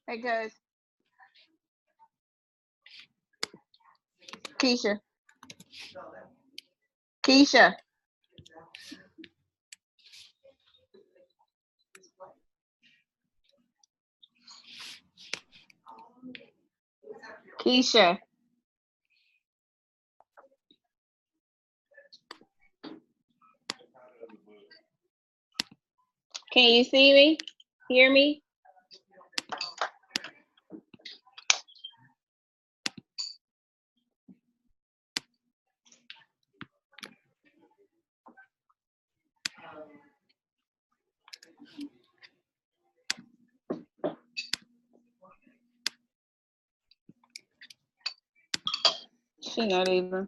Hey guys. Keisha. Keisha. Keisha. Can you see me? Hear me? She not even.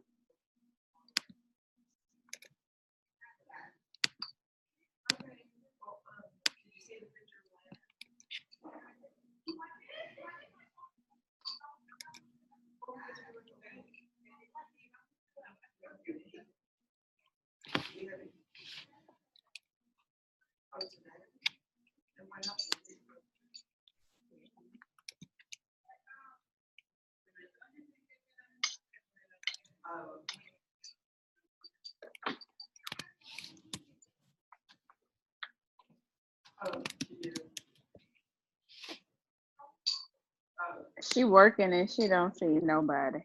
She working and she don't see nobody.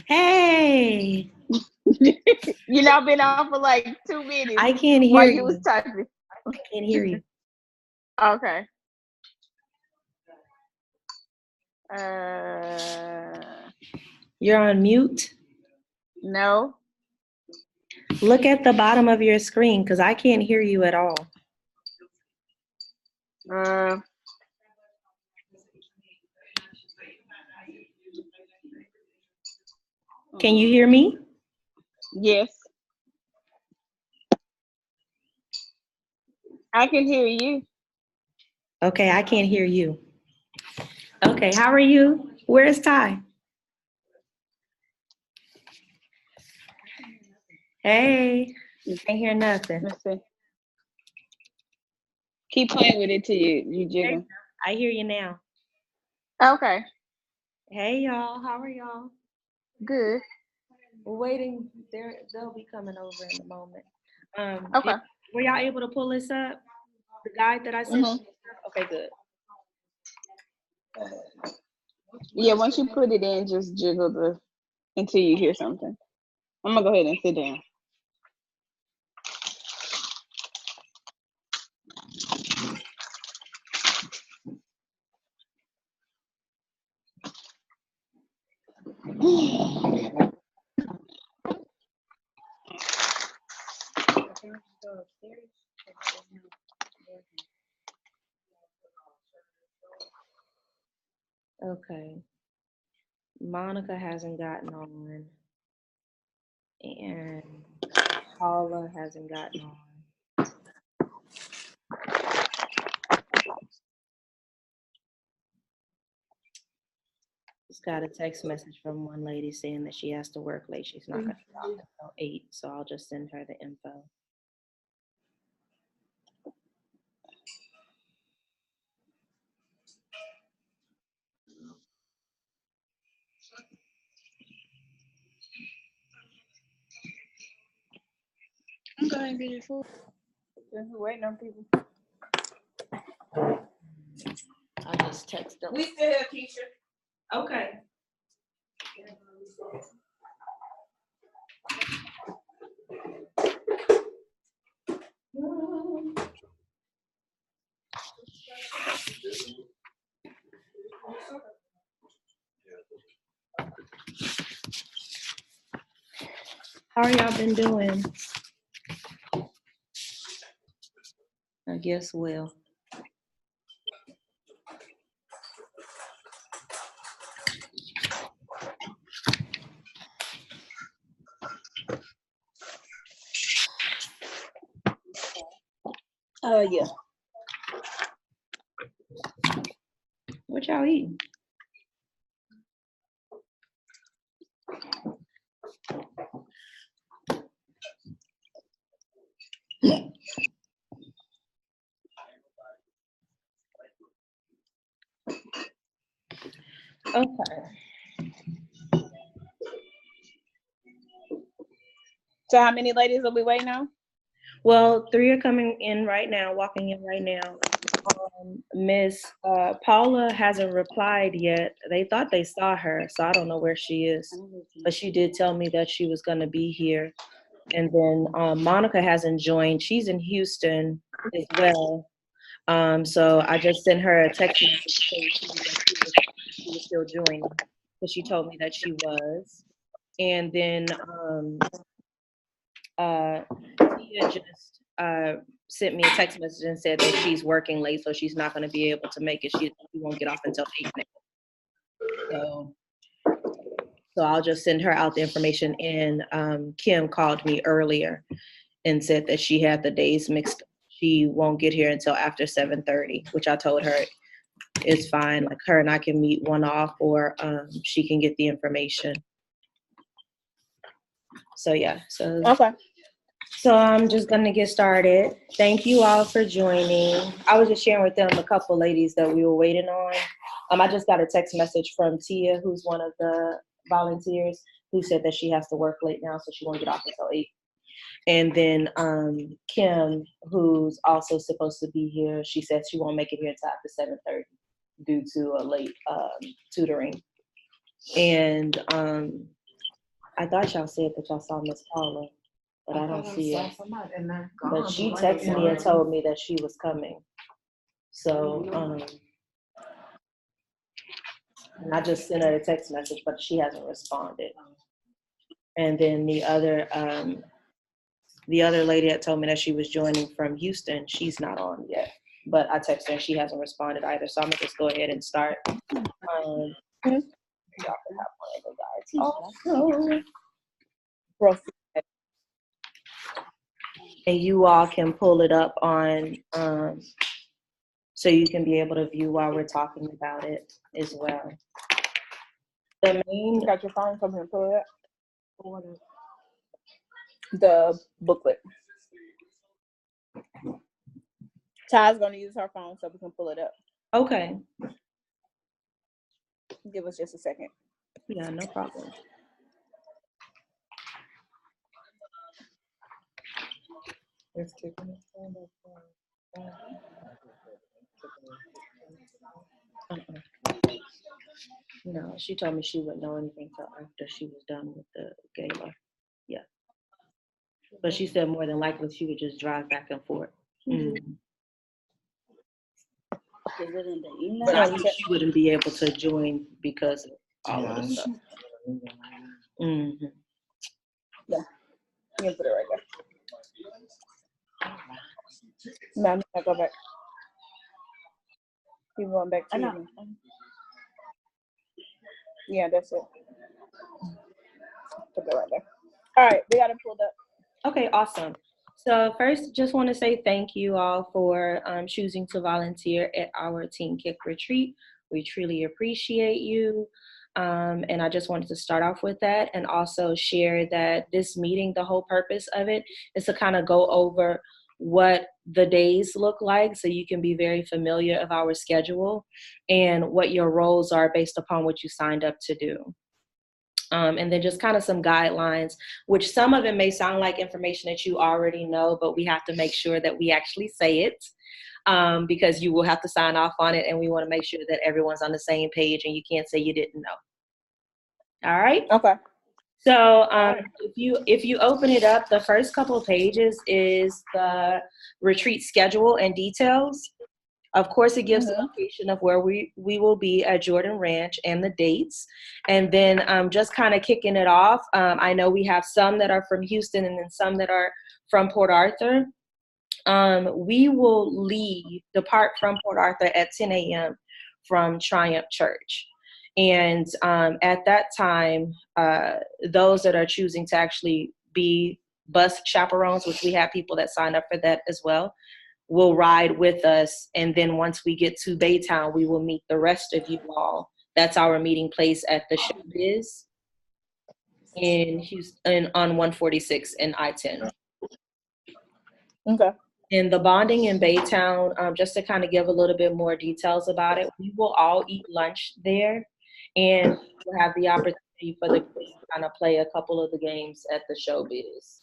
Hey. You know, been on for like 2 minutes. I can't hear while you. You was typing. I can't hear you. Okay. You're on mute? No. Look at the bottom of your screen because I can't hear you at all. Can you hear me? Yes. I can hear you. Okay, I can't hear you. Okay, how are you? Where's Ty? Hey, can't hear nothing. Let's see. Keep playing with it till you jiggle. I hear you now. Okay. Hey y'all, how are y'all? Good. We're waiting. They'll be coming over in a moment. Okay. Were y'all able to pull this up? The guide that I sent? Okay, good. Yeah, once you put it in, just jiggle the until you hear something. I'm gonna go ahead and sit down. Okay. Monica hasn't gotten on, and Paula hasn't gotten on. Just got a text message from one lady saying that she has to work late. She's not gonna be off until 8, so I'll just send her the info. I'm going to get your food. Since we're waiting on people. I just text them. We still have Keisha. Okay. How are y'all been doing? I guess well. Yeah. What y'all eating? Okay. So how many ladies are we waiting on? Well, 3 are coming in right now, walking in right now. Miss Paula hasn't replied yet. They thought they saw her, so I don't know where she is. But she did tell me that she was going to be here. And then Monica hasn't joined. She's in Houston as well. So I just sent her a text message saying she was still joining, because she told me that she was. And then Tia just sent me a text message and said that she's working late, so she's not going to be able to make it. She won't get off until 8. So I'll just send her out the information. And Kim called me earlier and said that she had the days mixed up. She won't get here until after 7:30, which I told her is fine. Like, her and I can meet one off, or she can get the information. So yeah, Okay. So I'm just gonna get started. Thank you all for joining. I was just sharing with them a couple ladies that we were waiting on. I just got a text message from Tia, who's one of the volunteers, who said that she has to work late now, so she won't get off until 8. And then Kim, who's also supposed to be here, she said she won't make it here until after 7:30 due to a late tutoring. And I thought y'all said that y'all saw Miss Paula, but I don't see it. But she texted me and told me that she was coming. So, and I just sent her a text message, but she hasn't responded. And then the other lady that told me that she was joining from Houston, she's not on yet. But I texted her and she hasn't responded either. So I'm gonna just go ahead and start. Y'all can have one of the guys also. And you all can pull it up on, so you can be able to view while we're talking about it as well. The main. You got your phone? Come here and pull it up. The booklet. Ty's gonna use her phone so we can pull it up. Okay. Give us just a second. Yeah, no problem. No, she told me she wouldn't know anything till after she was done with the gala. Yeah. But she said more than likely she would just drive back and forth. Mm. But I think she wouldn't be able to join because of all of the stuff. Mm-hmm. Yeah. You can put it right there. No, I'm gonna go back. Keep going back to you. Yeah, that's it. Put that right there. All right, we got it pulled up. Okay, awesome. So first, just want to say thank you all for choosing to volunteer at our Teen Kick retreat. We truly appreciate you. And I just wanted to start off with that and also share that this meeting, the whole purpose of it is to kind of go over what the days look like so you can be very familiar of our schedule and what your roles are based upon what you signed up to do. And then just kind of some guidelines, which some of it may sound like information that you already know, but we have to make sure that we actually say it because you will have to sign off on it, and we want to make sure that everyone's on the same page and you can't say you didn't know. All right? Okay. So if you open it up, the first couple of pages is the retreat schedule and details. Of course, it gives the location of where we will be at Jordan Ranch and the dates. And then just kind of kicking it off, I know we have some that are from Houston and then some that are from Port Arthur. We will depart from Port Arthur at 10 a.m. from Triumph Church. And at that time, those that are choosing to actually be bus chaperones, which we have people that sign up for that as well, will ride with us. And then once we get to Baytown, we will meet the rest of you all. That's our meeting place at the Showbiz in Houston on 146 and I-10. Okay. And the bonding in Baytown, just to kind of give a little bit more details about it, we will all eat lunch there, and we'll have the opportunity for the kids to kind of play a couple of the games at the Showbiz.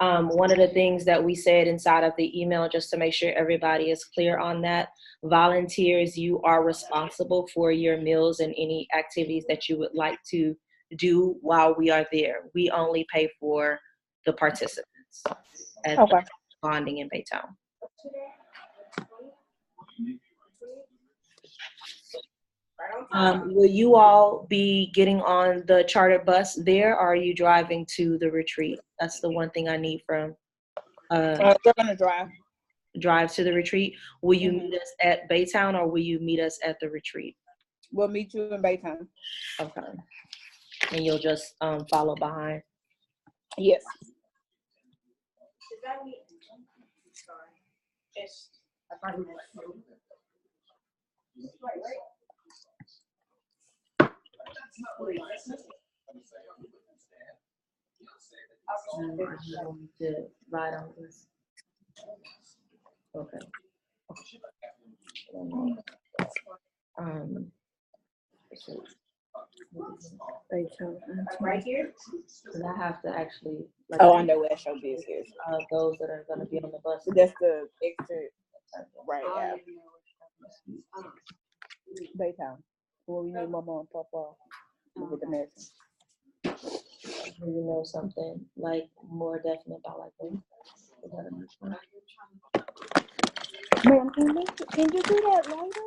One of the things that we said inside of the email, just to make sure everybody is clear on that, volunteers, you are responsible for your meals and any activities that you would like to do while we are there. We only pay for the participants at the bonding in Baytown. Will you all be getting on the chartered bus there, or are you driving to the retreat? That's the one thing I need from. They're gonna drive to the retreat. Will you meet us at Baytown, or will you meet us at the retreat? We'll meet you in Baytown. Okay. And you'll just follow behind? Yes. To ride on this. Okay. Right here? Because I have to actually. I know where Showbiz is. Those that are going to be on the bus. That's the exit. Right now. Baytown. Well, we need Mama and Papa to get the message. You know something like more definite about like them? Ma'am, can you do that later?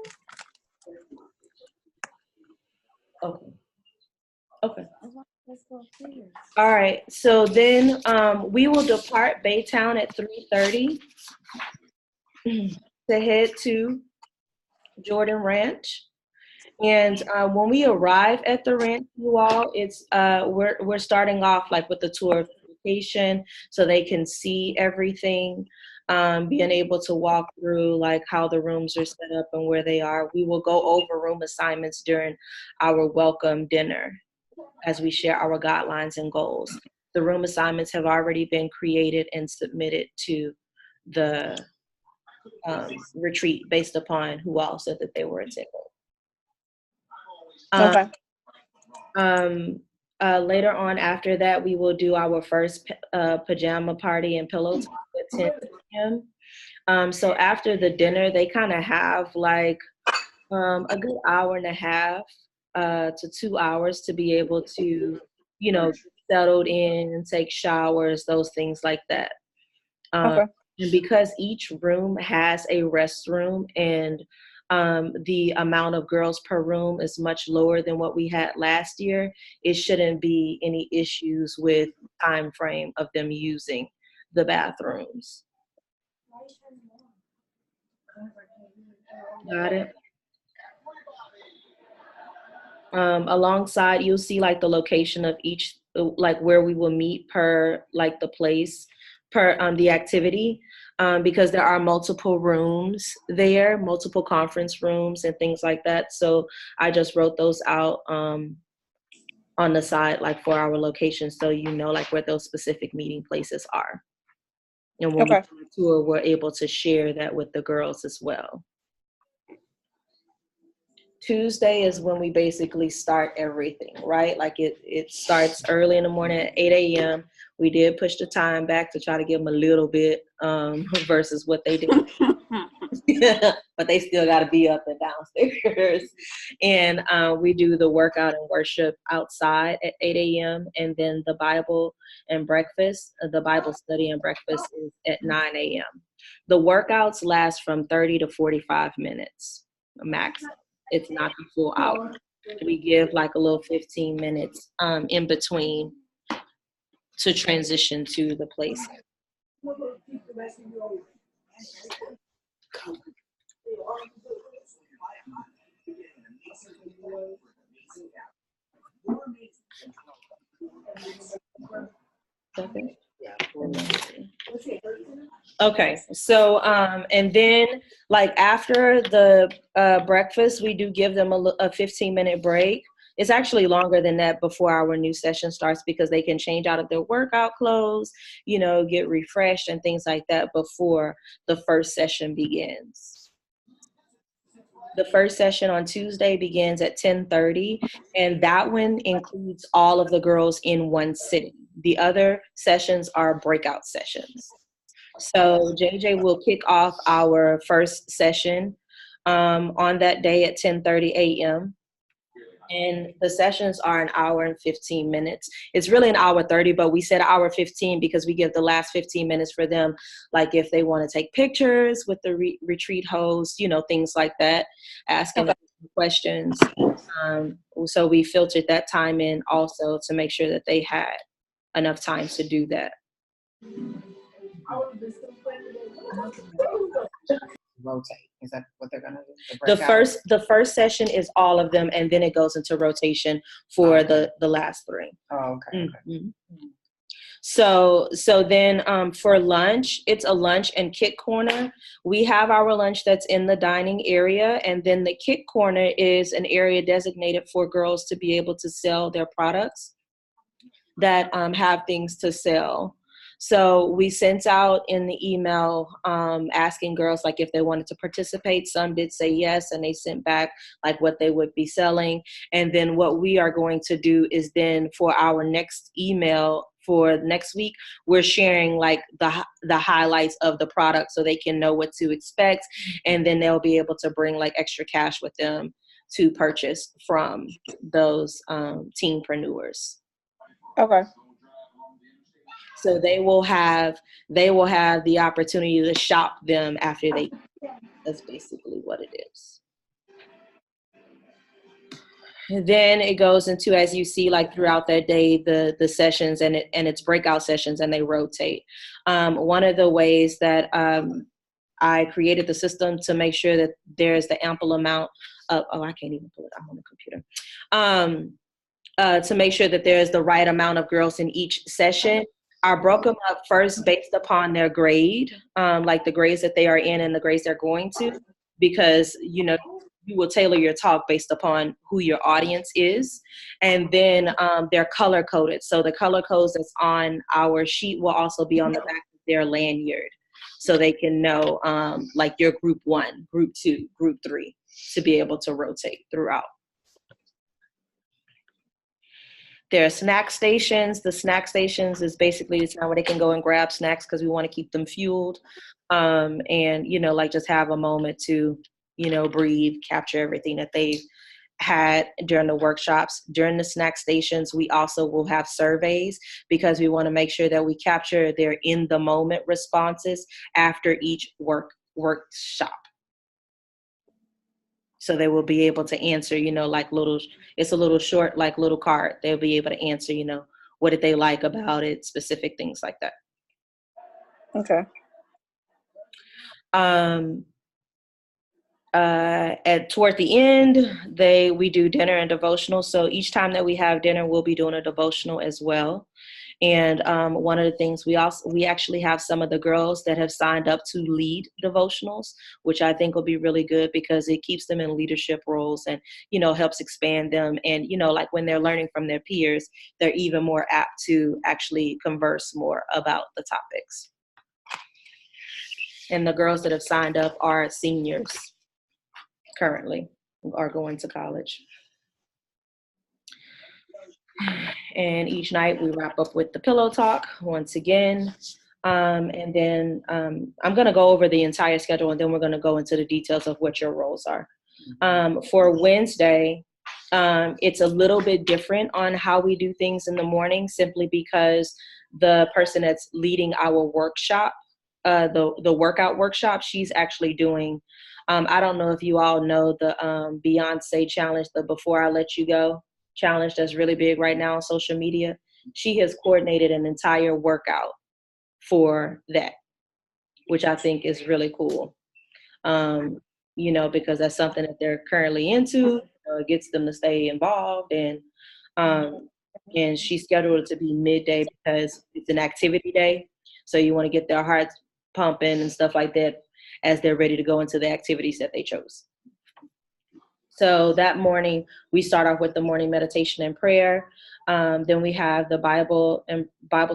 Okay. All right. So then we will depart Baytown at 3:30 to head to Jordan Ranch. And when we arrive at the ranch, you all, it's we're starting off like with the tour of the location so they can see everything, being able to walk through like how the rooms are set up and where they are. We will go over room assignments during our welcome dinner as we share our guidelines and goals. The room assignments have already been created and submitted to the retreat based upon who all said that they were attending. Later on after that, we will do our first pajama party and pillow talk at 10 p.m. So after the dinner, they kind of have like a good hour and a half to 2 hours to be able to, you know, get settled in and take showers, those things like that. Okay. And because each room has a restroom and the amount of girls per room is much lower than what we had last year, it shouldn't be any issues with time frame of them using the bathrooms. Got it. Alongside, you'll see like the location of each, like where we will meet per like the place, per the activity, because there are multiple rooms there, multiple conference rooms and things like that. So I just wrote those out on the side, like for our locations, so you know like where those specific meeting places are. And when we Okay. do a tour, we're able to share that with the girls as well. Tuesday is when we basically start everything, right? Like it starts early in the morning at 8 a.m. We did push the time back to try to give them a little bit versus what they did. But they still got to be up and downstairs. And we do the workout and worship outside at 8 a.m. And then the Bible and breakfast, the Bible study and breakfast is at 9 a.m. The workouts last from 30 to 45 minutes max. It's not the full hour. We give like a little 15 minutes in between to transition to the place. Okay, so and then like after the breakfast, we do give them a 15-minute break. It's actually longer than that before our new session starts because they can change out of their workout clothes, you know, get refreshed and things like that before the first session begins. The first session on Tuesday begins at 10:30, and that one includes all of the girls in one sitting. The other sessions are breakout sessions. So JJ will kick off our first session on that day at 10:30 a.m. And the sessions are an hour and 15 minutes. It's really an hour 30, but we said hour 15 because we give the last 15 minutes for them, like if they want to take pictures with the retreat host, you know, things like that, asking questions. So we filtered that time in also to make sure that they had enough time to do that. Rotate. Is that what they're gonna do? The first session is all of them, and then it goes into rotation for the last three. Oh, okay. Mm-hmm. So then for lunch, it's a lunch and kick corner. We have our lunch that's in the dining area, and then the kick corner is an area designated for girls to be able to sell their products that have things to sell. So we sent out in the email asking girls like if they wanted to participate. Some did say yes, and they sent back like what they would be selling. And then what we are going to do is then for our next email for next week, we're sharing like the highlights of the product so they can know what to expect. And then they'll be able to bring like extra cash with them to purchase from those teenpreneurs. Okay. So they will have the opportunity to shop them after they. That's basically what it is. And then it goes into, as you see, like throughout that day, the sessions and it's breakout sessions, and they rotate. One of the ways that I created the system to make sure that there's the ample amount of I can't even pull it. I'm on the computer. To make sure that there's the right amount of girls in each session. I broke them up first based upon their grade, like the grades that they are in and the grades they're going to, because, you know, you will tailor your talk based upon who your audience is. And then they're color coded. So the color codes that's on our sheet will also be on the back of their lanyard. So they can know like your group 1, group 2, group 3 to be able to rotate throughout. There are snack stations. The snack stations is basically the time where they can go and grab snacks because we want to keep them fueled. And, you know, like just have a moment to, you know, breathe, capture everything that they had during the workshops. During the snack stations, we also will have surveys because we want to make sure that we capture their in the moment responses after each workshop. So they will be able to answer, like it's a little short, like little card. They'll be able to answer, what did they like about it, specific things like that. Okay. Toward the end, we do dinner and devotional. So each time that we have dinner, we'll be doing a devotional as well. And one of the things we actually have some of the girls that have signed up to lead devotionals, which I think will be really good because it keeps them in leadership roles and, helps expand them. And, like when they're learning from their peers, they're even more apt to actually converse more about the topics. And the girls that have signed up are seniors currently, are going to college. And each night we wrap up with the pillow talk once again. And then I'm going to go over the entire schedule, and then we're going to go into the details of what your roles are. For Wednesday, it's a little bit different on how we do things in the morning, simply because the person that's leading our workshop, the workout workshop, she's actually doing, I don't know if you all know the Beyonce challenge, the Before I Let You Go challenge that's really big right now on social media. She has coordinated an entire workout for that, which I think is really cool. Because that's something that they're currently into. It gets them to stay involved, and she's scheduled to be midday because it's an activity day. So you want to get their hearts pumping and stuff like that as they're ready to go into the activities that they chose. So that morning, we start off with the morning meditation and prayer. Then we have the Bible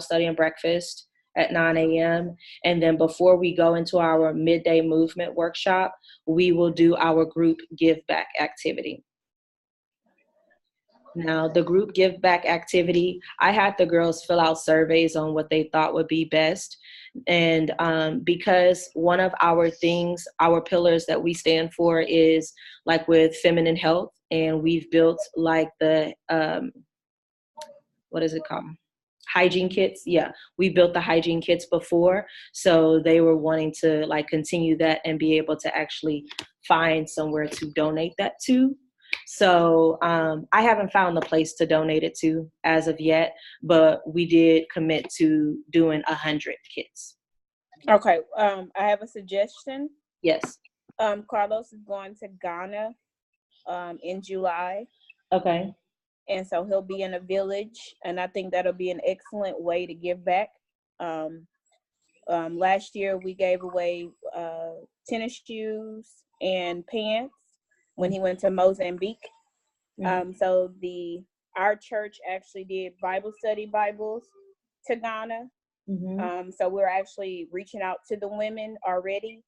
study and breakfast at 9 a.m. And then before we go into our midday movement workshop, we will do our group give back activity. Now, the group give back activity, I had the girls fill out surveys on what they thought would be best. And because one of our pillars that we stand for is like with feminine health, and we've built like the, what is it called? Hygiene kits. Yeah, we built the hygiene kits before. So they were wanting to like continue that and be able to actually find somewhere to donate that to. So I haven't found the place to donate it to as of yet, but we did commit to doing 100 kits. Okay. I have a suggestion. Yes. Carlos is going to Ghana in July. Okay. And so he'll be in a village, and I think that'll be an excellent way to give back. Last year we gave away tennis shoes and pants when he went to Mozambique. So our church actually did Bible study Bibles to Ghana. So we're actually reaching out to the women already.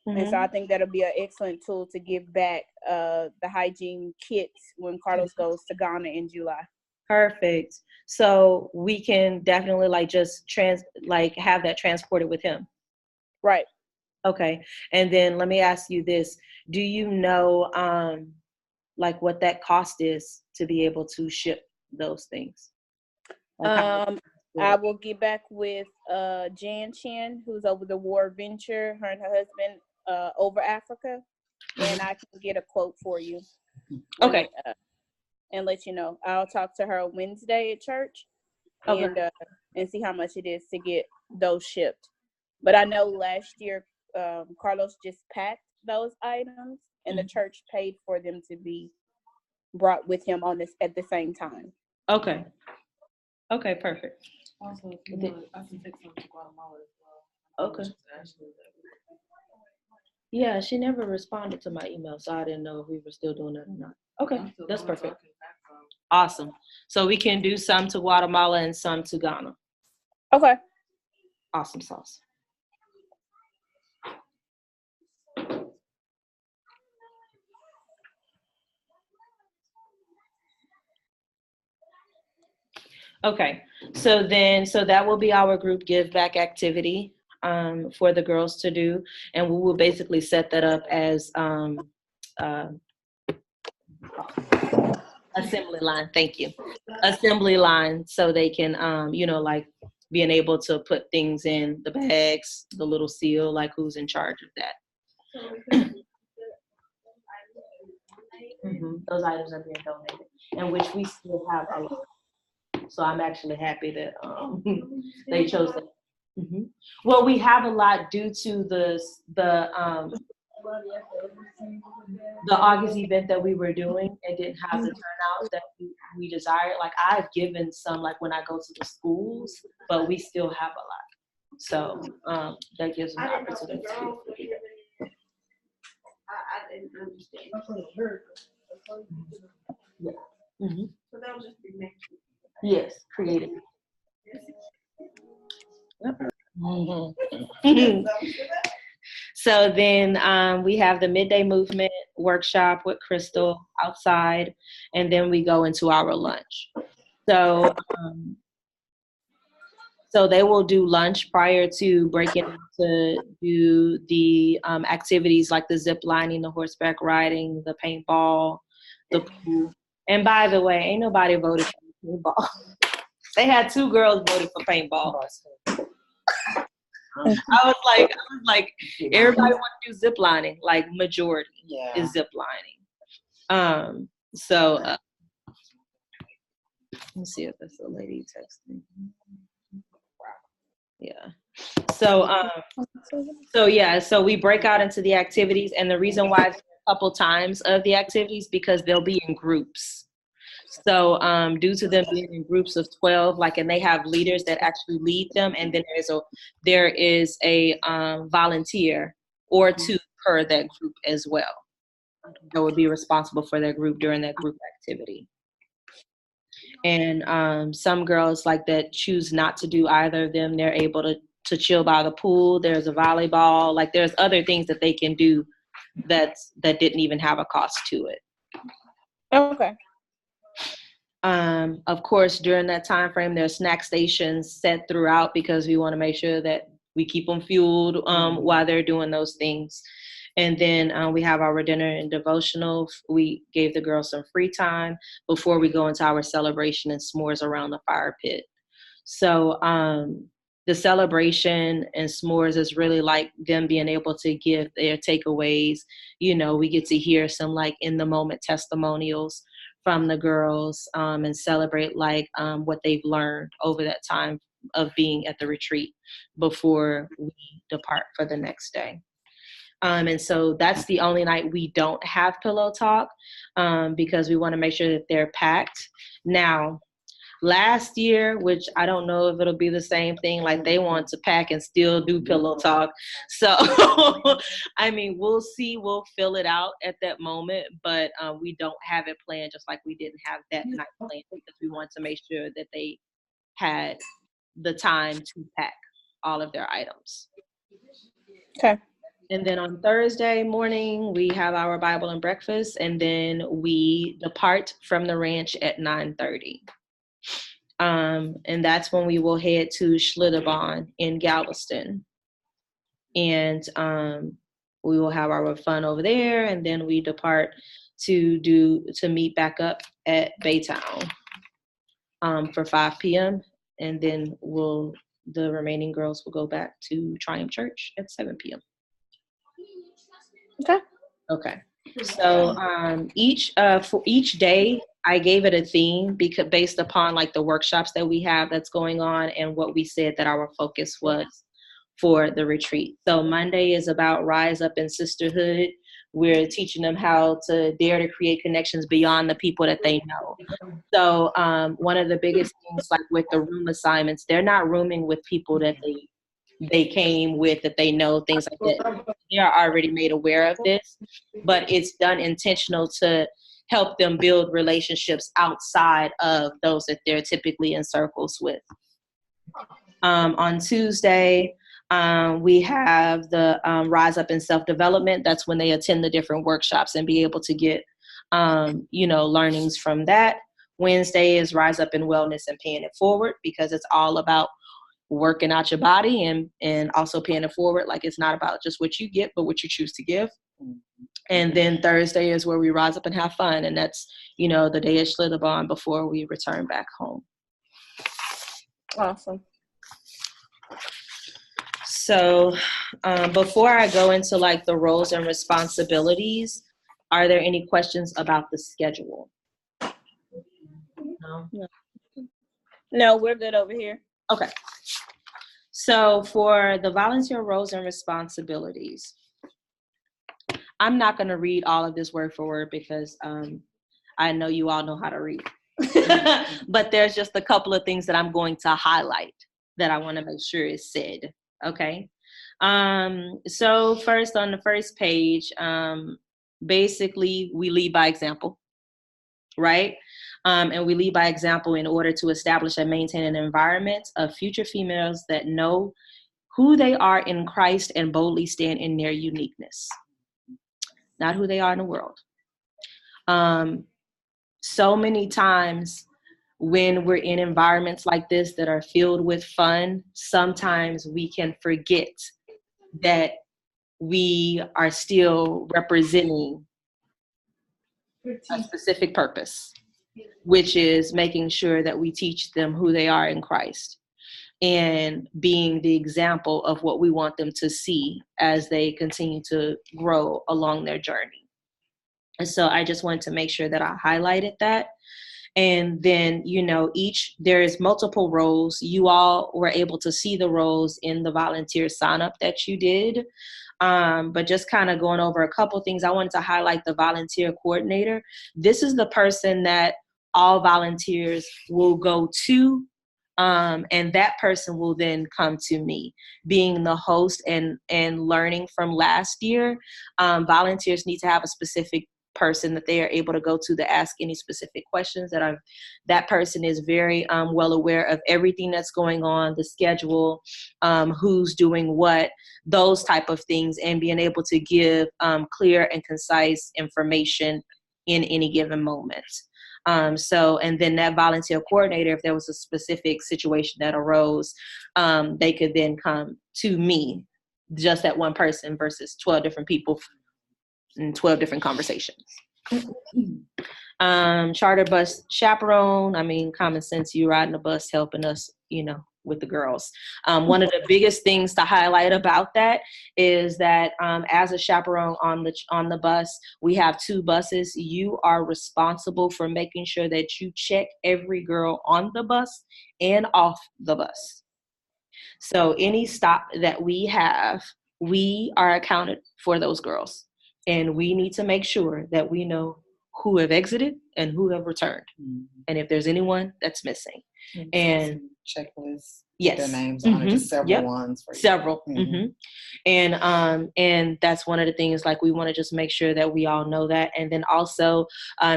And so I think that'll be an excellent tool to give back the hygiene kits when Carlos goes to Ghana in July. Perfect. So we can definitely have that transported with him. Right. Okay. And then let me ask you this. Do you know what that cost is to be able to ship those things? I will get back with Jan Chen, who's over the War Venture, her and her husband over Africa, and I can get a quote for you. Okay. And let you know. I'll talk to her Wednesday at church and see how much it is to get those shipped. But I know last year Carlos just packed those items, and the church paid for them to be brought with him at the same time. Okay. Okay, perfect. Also, I can take some to Guatemala as well. Okay. Yeah, she never responded to my email, so I didn't know if we were still doing that or not. Okay, that's perfect. Awesome. So we can do some to Guatemala and some to Ghana. Okay. Awesome sauce. Okay, so that will be our group give back activity for the girls to do, and we will basically set that up as Assembly line. Thank you. Assembly line, so they can, like being able to put things in the bags, the little seal, like who's in charge of that. Those items are being donated, and which we still have a lot. So I'm actually happy that they chose that. Well, we have a lot due to the August event that we were doing and didn't have the turnout that we desired. Like I've given some, like when I go to the schools, but we still have a lot. So that gives them the opportunity to do it. I didn't understand. Yeah. So that was just be next week. Yes, creative. So then we have the midday movement workshop with Crystal outside, and then we go into our lunch. So so they will do lunch prior to breaking out to do the activities like the zip lining, the horseback riding, the paintball, the pool. And by the way, ain't nobody voted for paintball. They had 2 girls voted for paintball. I was like, everybody want to do zip lining, like majority is zip lining. So let's see if that's a lady texting. Yeah. So we break out into the activities, and the reason why it's a couple times of the activities because they'll be in groups. So due to them being in groups of 12, and they have leaders that actually lead them, and then there is a volunteer or 2 per that group as well that would be responsible for their group during that group activity. And some girls that choose not to do either of them, they're able to chill by the pool. There's a volleyball, there's other things that they can do that didn't even have a cost to it. Okay. Of course, during that time frame, there's snack stations set throughout because we want to make sure that we keep them fueled while they're doing those things. And then we have our dinner and devotional. We gave the girls some free time before we go into our celebration and s'mores around the fire pit. So the celebration and s'mores is really them being able to give their takeaways. We get to hear some in the moment testimonials from the girls and celebrate what they've learned over that time of being at the retreat before we depart for the next day. And so that's the only night we don't have pillow talk because we want to make sure that they're packed. Now, last year, which I don't know if it'll be the same thing, they want to pack and still do pillow talk. So, we'll see. We'll fill it out at that moment, but we don't have it planned just like we didn't have that night planned because we want to make sure that they had the time to pack all of their items. Okay. And then on Thursday morning, we have our Bible and breakfast, and then we depart from the ranch at 9:30. And that's when we will head to Schlitterbahn in Galveston. And we will have our fun over there, and then we depart to meet back up at Baytown for 5 p.m. And then the remaining girls will go back to Triumph Church at 7 p.m. Okay. So for each day, I gave it a theme because based upon the workshops that we have that's going on and what we said that our focus was for the retreat. So Monday is about rise up in sisterhood. We're teaching them how to dare to create connections beyond the people that they know. So one of the biggest things with the room assignments, they're not rooming with people that they came with, that they know, things like that. They are already made aware of this, but it's done intentional to help them build relationships outside of those that they're typically in circles with. On Tuesday, we have the Rise Up in Self-Development. That's when they attend the different workshops and be able to get, learnings from that. Wednesday is Rise Up in Wellness and Paying It Forward because it's all about working out your body and also paying it forward. It's not about just what you get, but what you choose to give. And then Thursday is where we rise up and have fun. And that's, the day of Schlitterbahn before we return back home. Awesome. So before I go into like the roles and responsibilities, are there any questions about the schedule? No? No, we're good over here. Okay. So for the volunteer roles and responsibilities, I'm not going to read all of this word for word because I know you all know how to read. But there's just a couple of things that I'm going to highlight that I want to make sure is said. Okay. So first on the first page, basically we lead by example, right? And we lead by example in order to establish and maintain an environment of future females that know who they are in Christ and boldly stand in their uniqueness, not who they are in the world. So many times when we're in environments like this that are filled with fun, sometimes we can forget that we are still representing a specific purpose, which is making sure that we teach them who they are in Christ and being the example of what we want them to see as they continue to grow along their journey. And so I just wanted to make sure that I highlighted that. And then, there's multiple roles. You all were able to see the roles in the volunteer sign up that you did. But just kind of going over a couple things, I wanted to highlight the volunteer coordinator. This is the person that all volunteers will go to. And that person will then come to me. Being the host and learning from last year, volunteers need to have a specific person that they are able to go to ask any specific questions. That person is very well aware of everything that's going on, the schedule, who's doing what, those type of things, and being able to give clear and concise information in any given moment. And then that volunteer coordinator, if there was a specific situation that arose, they could then come to me, just that one person versus 12 different people and 12 different conversations. Charter bus chaperone, common sense, you riding the bus helping us, with the girls. One of the biggest things to highlight about that is that as a chaperone on the bus, we have 2 buses. You are responsible for making sure that you check every girl on the bus and off the bus. So any stop that we have, we are accounted for those girls. And we need to make sure that we know who have exited and who have returned. Mm-hmm. And if there's anyone that's missing. Mm-hmm. And checklist. Yes. Their names on it, just several ones. For several. Mm-hmm. And that's one of the things, like, we want to just make sure that we all know that. And then also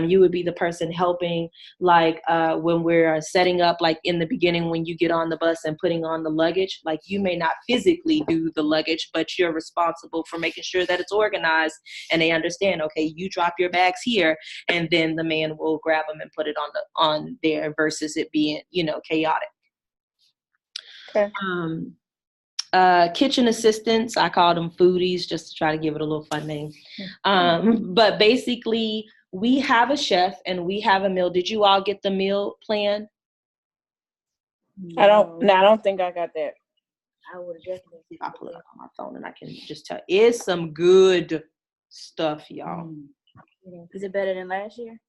you would be the person helping, like when we're setting up, like in the beginning, when you get on the bus and putting on the luggage, like you may not physically do the luggage, but you're responsible for making sure that it's organized and they understand, okay, you drop your bags here, and then the man will grab them and put it on there versus it being, chaotic. Okay. Kitchen assistants, I call them foodies just to try to give it a little fun name. But basically, we have a chef and we have a meal. Did you all get the meal plan? I don't think I got that. I would definitely see if I pull it up on my phone and I can just tell. It's some good stuff, y'all. Is it better than last year?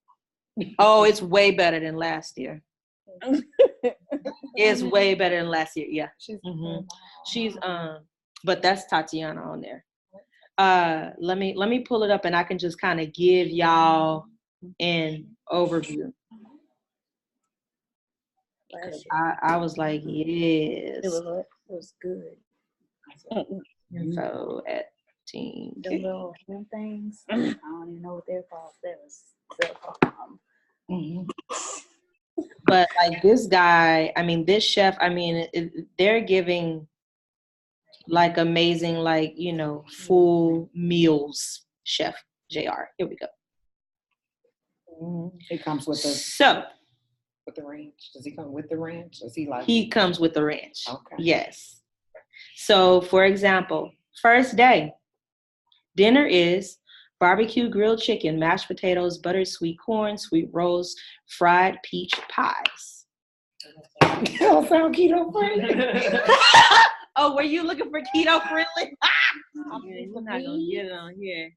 Oh, it's way better than last year. It's way better than last year. Yeah. She's but that's Tatiana on there. Let me pull it up and I can just kind of give y'all an overview. I was like, yes. It was good. So at team the little things, I don't even know what they're called. That was But like this guy, this chef, they're giving like amazing, like, full meals. Chef JR. Here we go. He comes with with the ranch. Does he come with the ranch? Or is he like? He comes with the ranch. Okay. Yes. So for example, first day, dinner is barbecue grilled chicken, mashed potatoes, buttered sweet corn, sweet rolls, fried peach pies. That don't sound keto friendly. Oh, were you looking for keto friendly? Yeah, you're not gonna get it on here.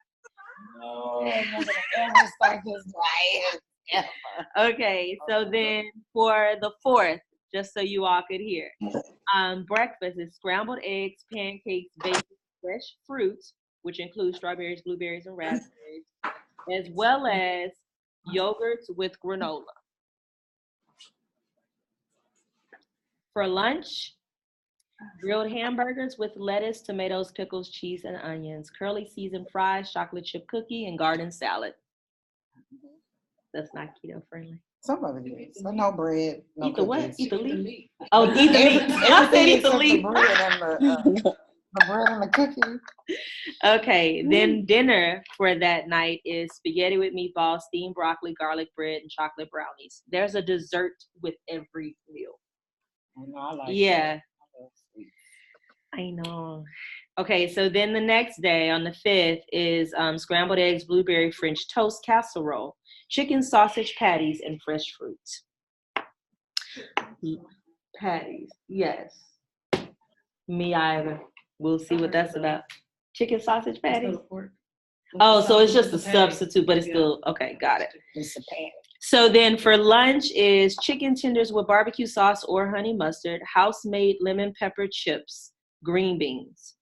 No, I'm not gonna ever start this diet. Ever. Okay, so then for the 4th, just so you all could hear, breakfast is scrambled eggs, pancakes, bacon, fresh fruit, which includes strawberries, blueberries, and raspberries, as well as yogurts with granola. For lunch, grilled hamburgers with lettuce, tomatoes, pickles, cheese, and onions, curly seasoned fries, chocolate chip cookie, and garden salad. That's not keto friendly. Some of it is. So no bread, no Eat the what? cookies. Eat the leaf? Oh, eat the meat. I said Everything eat the except leaf. the bread and the bread and the cookies. Okay, then dinner for that night is spaghetti with meatballs, steamed broccoli, garlic bread, and chocolate brownies. There's a dessert with every meal. I know, I like Yeah, that. I love sweets. I know. Okay, so then the next day on the 5th is scrambled eggs, blueberry French toast casserole, chicken sausage patties, and fresh fruit. Patties, yes. Me either. We'll see what that's about. Chicken sausage patties? Oh, so it's just a substitute, but it's still, okay, got it. It's a pan. So then for lunch is chicken tenders with barbecue sauce or honey mustard, house-made lemon pepper chips, green beans.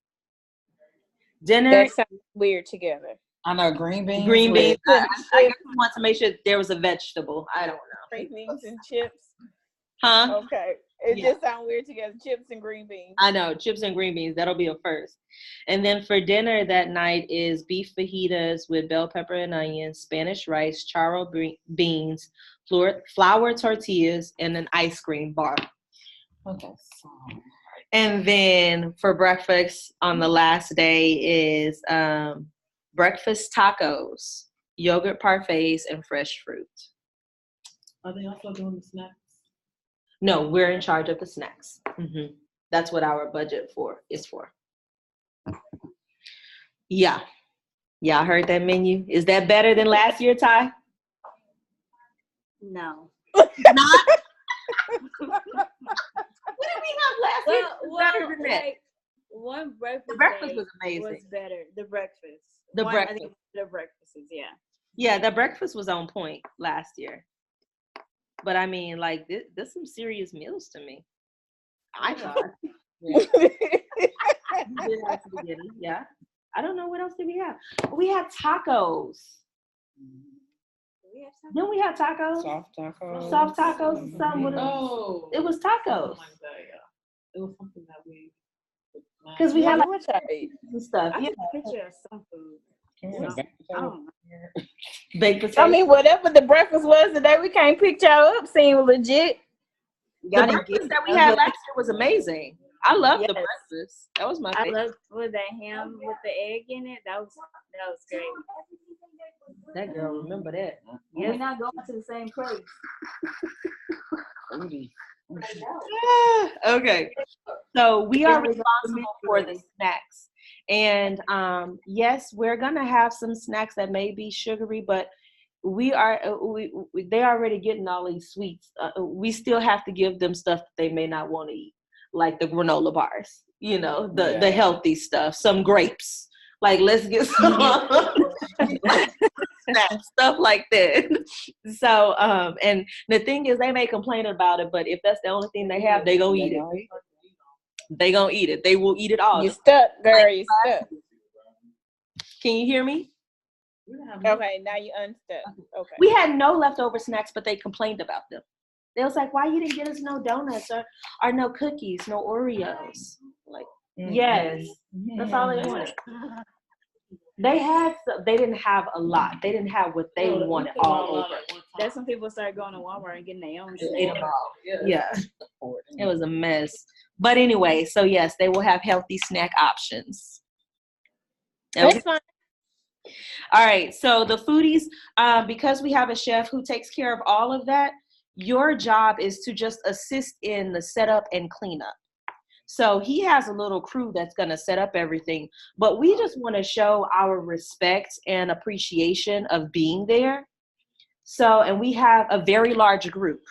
Dinner, That sounds weird together. I know green beans. green with- beans. I guess we want to make sure there was a vegetable. I don't know. Green beans and chips. Huh? Okay. It Yeah. just sounds weird together. Chips and green beans. I know, chips and green beans. That'll be a first. And then for dinner that night is beef fajitas with bell pepper and onions, Spanish rice, charro beans, flour tortillas, and an ice cream bar. Okay. So, And then for breakfast on the last day is breakfast tacos, yogurt parfaits, and fresh fruit. Are they also doing the snacks? No, we're in charge of the snacks. That's what our budget is for. Yeah. Y'all heard that menu? Is that better than last year, Ty? No. Not? What did we have last year? Better than that. like, one breakfast. The breakfast day was amazing. Was better. The breakfast. The I breakfast. think the breakfasts, yeah. Yeah, the breakfast was on point last year. But I mean, like, this some serious meals to me. I thought. yeah. We did have spaghetti, yeah. I don't know what else did we have. We had tacos. We have some. Then we had tacos. Soft tacos. Soft tacos. Something with Oh. it was Something tacos. like that, yeah. It was something that we. Because we had like What y'all eat? some stuff. I Yeah. took a picture of some food. Yeah, I don't know. Baked potatoes. I mean, whatever the breakfast was today, we can't pick y'all up. Seemed legit. the Y'all didn't breakfast get that we had last year was amazing. I loved the Yes. breakfast. That was my I favorite. love with that ham with the egg in it. That was great. That girl remember that. We're not going to the same place. Booty. Okay. So we are responsible for the snacks. And yes, we're gonna have some snacks that may be sugary, but they already getting all these sweets. We still have to give them stuff that they may not want to eat, like the granola bars, the healthy stuff, some grapes. Like, let's get some snacks, stuff like that. So, and the thing is, they may complain about it, but if that's the only thing they have, they gonna eat it. They gonna eat it. They will eat it all. You stuck, girl. You stuck. Can you hear me? Okay, now you unstuck. Okay. We had no leftover snacks, but they complained about them. They was like, "Why you didn't get us no donuts or no cookies, no Oreos?" Like, yes, that's all they wanted. They didn't have a lot. They didn't have what they wanted all over. That's when people start going to Walmart and getting their own They ate shit. them all. Yeah, it was a mess. But anyway, so yes, they will have healthy snack options. That's fine. All right, so the foodies, because we have a chef who takes care of all of that, your job is to just assist in the setup and cleanup. So he has a little crew that's going to set up everything. But we just want to show our respect and appreciation of being there. So, and we have a very large group.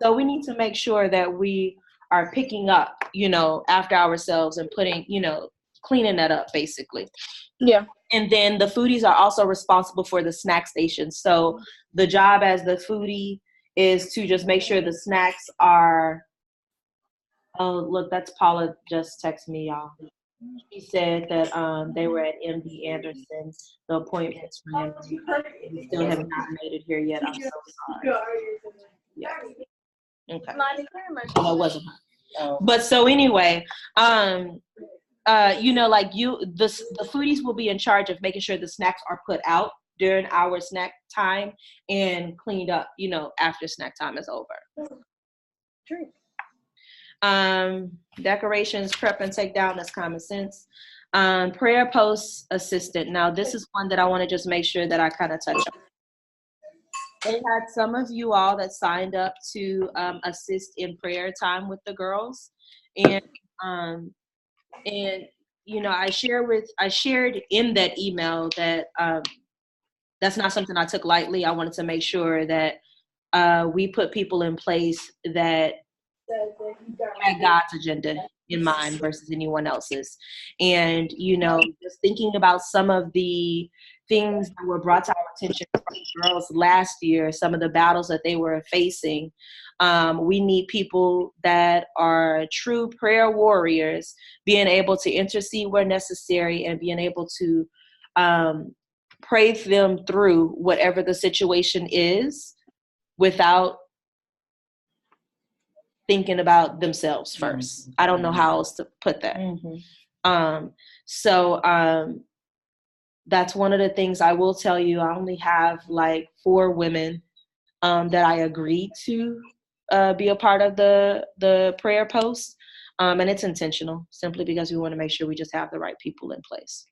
So we need to make sure that we are picking up, after ourselves and putting, cleaning that up basically. Yeah. And then the foodies are also responsible for the snack station. So the job as the foodie is to just make sure the snacks are, oh, look, that's Paula just texted me, y'all. She said that they were at MD Anderson, the appointments ran. We still have not made it here yet. I'm so sorry. Yeah. Okay. Oh, it wasn't her. Oh. But so anyway, the foodies will be in charge of making sure the snacks are put out during our snack time and cleaned up, after snack time is over. Drink. Decorations, prep and take down, that's common sense. Prayer post assistant. Now this is one that I want to just make sure that I kind of touch on. They had some of you all that signed up to assist in prayer time with the girls, and I shared in that email that that's not something I took lightly. I wanted to make sure that we put people in place that had God's agenda in mind versus anyone else's. And, just thinking about some of the things that were brought to our attention from girls last year, some of the battles that they were facing, we need people that are true prayer warriors, being able to intercede where necessary and being able to pray them through whatever the situation is without thinking about themselves first. I don't know how else to put that. That's one of the things I will tell you. I only have like 4 women that I agreed to be a part of the prayer post. And it's intentional simply because we want to make sure we just have the right people in place.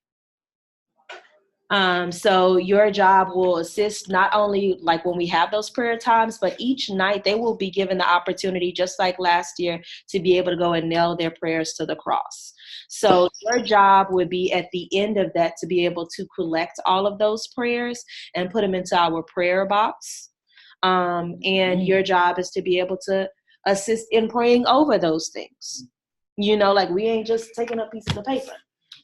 So your job will assist not only like when we have those prayer times, but each night they will be given the opportunity, just like last year, to be able to go and nail their prayers to the cross. So your job would be at the end of that to be able to collect all of those prayers and put them into our prayer box. And your job is to be able to assist in praying over those things. Like we ain't just taking up pieces of paper.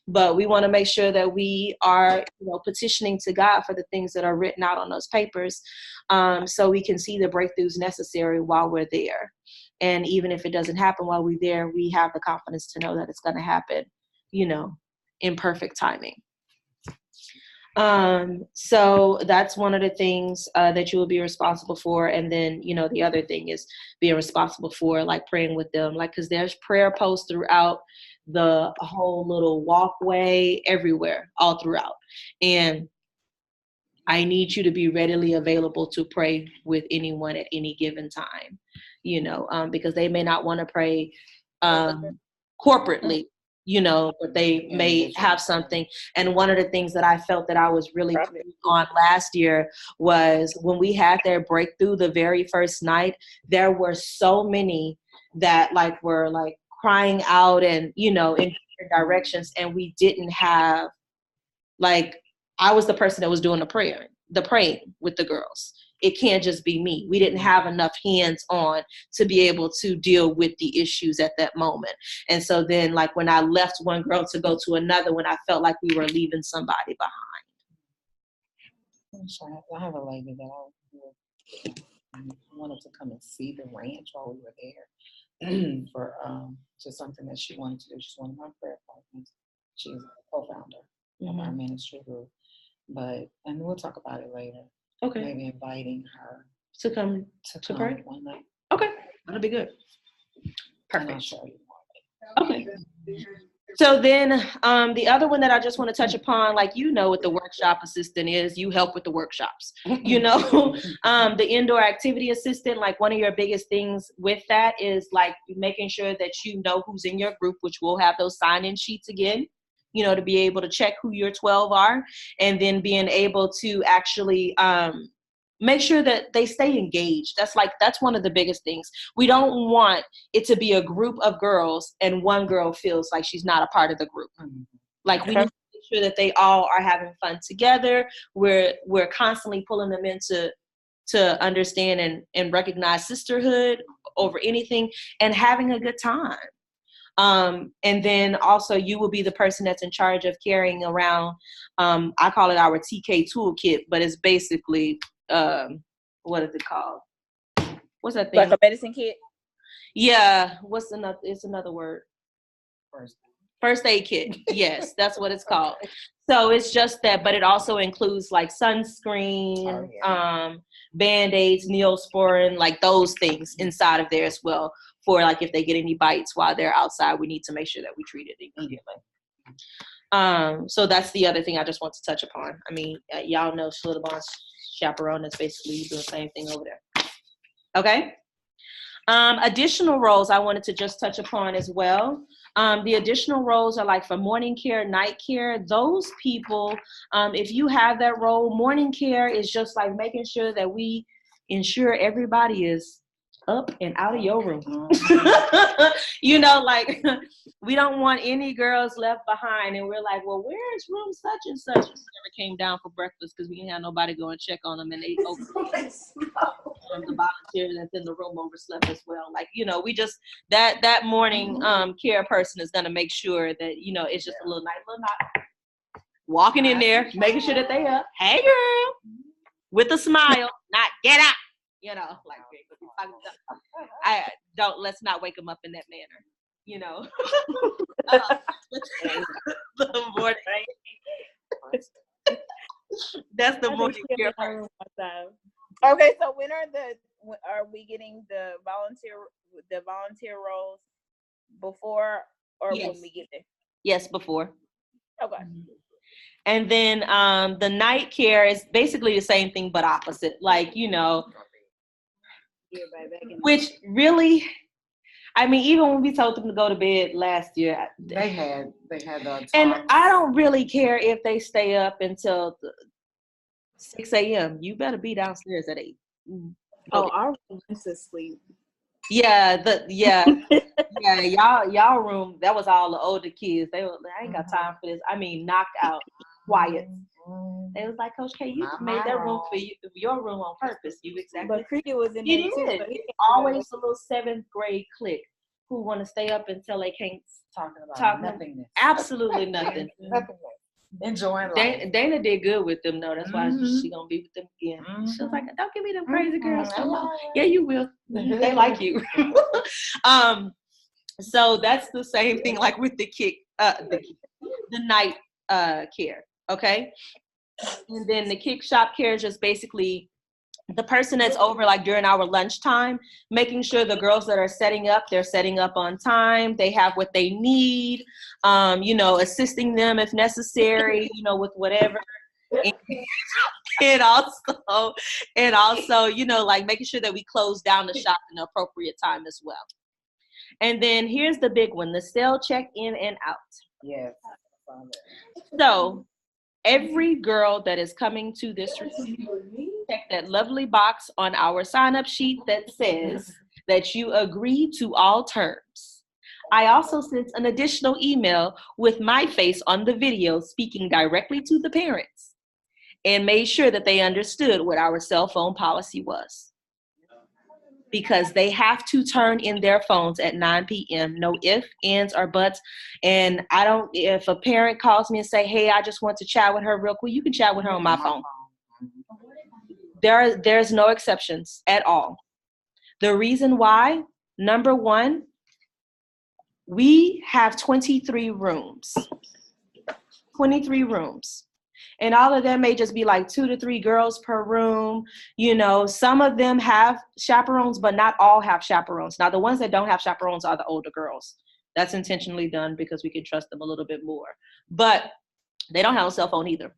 But we want to make sure that we are, petitioning to God for the things that are written out on those papers, so we can see the breakthroughs necessary while we're there. And even if it doesn't happen while we're there, we have the confidence to know that it's going to happen, in perfect timing. So that's one of the things that you will be responsible for. And then, the other thing is being responsible for like praying with them, like, cause there's prayer posts throughout the whole little walkway everywhere, all throughout. And I need you to be readily available to pray with anyone at any given time, because they may not want to pray corporately, but they may have something. And one of the things that I felt that I was really on last year was when we had their breakthrough the very first night, there were so many that were crying out and, in different directions. And we didn't have, I was the person that was doing the praying with the girls. It can't just be me. We didn't have enough hands on to be able to deal with the issues at that moment. And so then when I left one girl to go to another one, I felt like we were leaving somebody behind. I have a lady that I wanted to come and see the ranch while we were there for just something that she wanted to do. She's one of my prayer partners. She's a co-founder of our ministry group. And we'll talk about it later. Okay. Maybe inviting her to come to pray one night. Okay, that'll be good. Perfect. I'll show you more. Okay. So then the other one that I just want to touch upon, what the workshop assistant is, you help with the workshops. The indoor activity assistant, one of your biggest things with that is making sure that you know who's in your group, which we'll have those sign-in sheets again. To be able to check who your 12 are, and then being able to actually make sure that they stay engaged. That's one of the biggest things. We don't want it to be a group of girls and one girl feels like she's not a part of the group. Like we need to make sure that they all are having fun together. We're constantly pulling them into to understand and recognize sisterhood over anything and having a good time. And then also you will be the person that's in charge of carrying around, I call it our TK toolkit, but it's basically, what is it called? What's that thing? Like a medicine kit? Yeah. It's another word. First aid kit. Yes, that's what it's called. So it's just that, but it also includes like sunscreen, Band-Aids, Neosporin, like those things inside of there as well. For like if they get any bites while they're outside, we need to make sure that we treat it immediately. So that's the other thing I just want to touch upon. I mean, y'all know Schlitterbahn chaperone is basically doing the same thing over there. Okay. Additional roles I wanted to just touch upon as well. The additional roles are like for morning care, night care. Those people, if you have that role, morning care is just like making sure that we ensure everybody is up and out of your room. You know, like we don't want any girls left behind and we're like, well, where is room such and such? We never came down for breakfast because we didn't have nobody go and check on them, and they the volunteer that's in the room overslept as well. Like, you know, we just that morning care person is gonna make sure that, you know, it's just a little night walking in there, making sure that they up. Hey girl, with a smile, not get up. You know, like let's not wake them up in that manner, you know. The morning. That's the morning care person. Okay, so when are we getting the volunteer roles before or Yes. when we get there? Yes, before. Okay. And then the night care is basically the same thing but opposite. Like, you know, which really, I mean, even when we told them to go to bed last year, they had the and talks. I don't really care if they stay up until 6 a.m. You better be downstairs at 8. Oh, our room is to sleep. Yeah, y'all room, that was all the older kids. They were, I ain't got time for this. I mean, knocked out, quiet. They was like, Coach K, you made that room for you, your room on purpose. You exactly. But Cricket was in He there too. did. But It's always a little 7th grade clique who want to stay up until they can't talking about talk nothingness. absolutely nothing. Enjoying life. Dana did good with them though. That's why she gonna be with them again. She was like, "Don't give me them crazy girls no more." Yeah, you will. They like you. So that's the same thing like with the night care. Okay, and then the kick shop care is just basically the person that's over like during our lunchtime, making sure the girls that are setting up, they're setting up on time, they have what they need, you know, assisting them if necessary, you know, with whatever. And also, you know, like making sure that we close down the shop in the appropriate time as well. And then here's the big one, the cell check in and out. Yes. So every girl that is coming to this room, check that lovely box on our sign-up sheet that says that you agree to all terms. I also sent an additional email with my face on the video speaking directly to the parents and made sure that they understood what our cell phone policy was. Because they have to turn in their phones at 9 p.m. No ifs, ands, or buts. And if a parent calls me and say, hey, I just want to chat with her real quick, you can chat with her on my phone. There's no exceptions at all. The reason why, number one, we have 23 rooms. 23 rooms. And all of them may just be like 2 to 3 girls per room. You know, some of them have chaperones, but not all have chaperones. Now, the ones that don't have chaperones are the older girls. That's intentionally done because we can trust them a little bit more. But they don't have a cell phone either.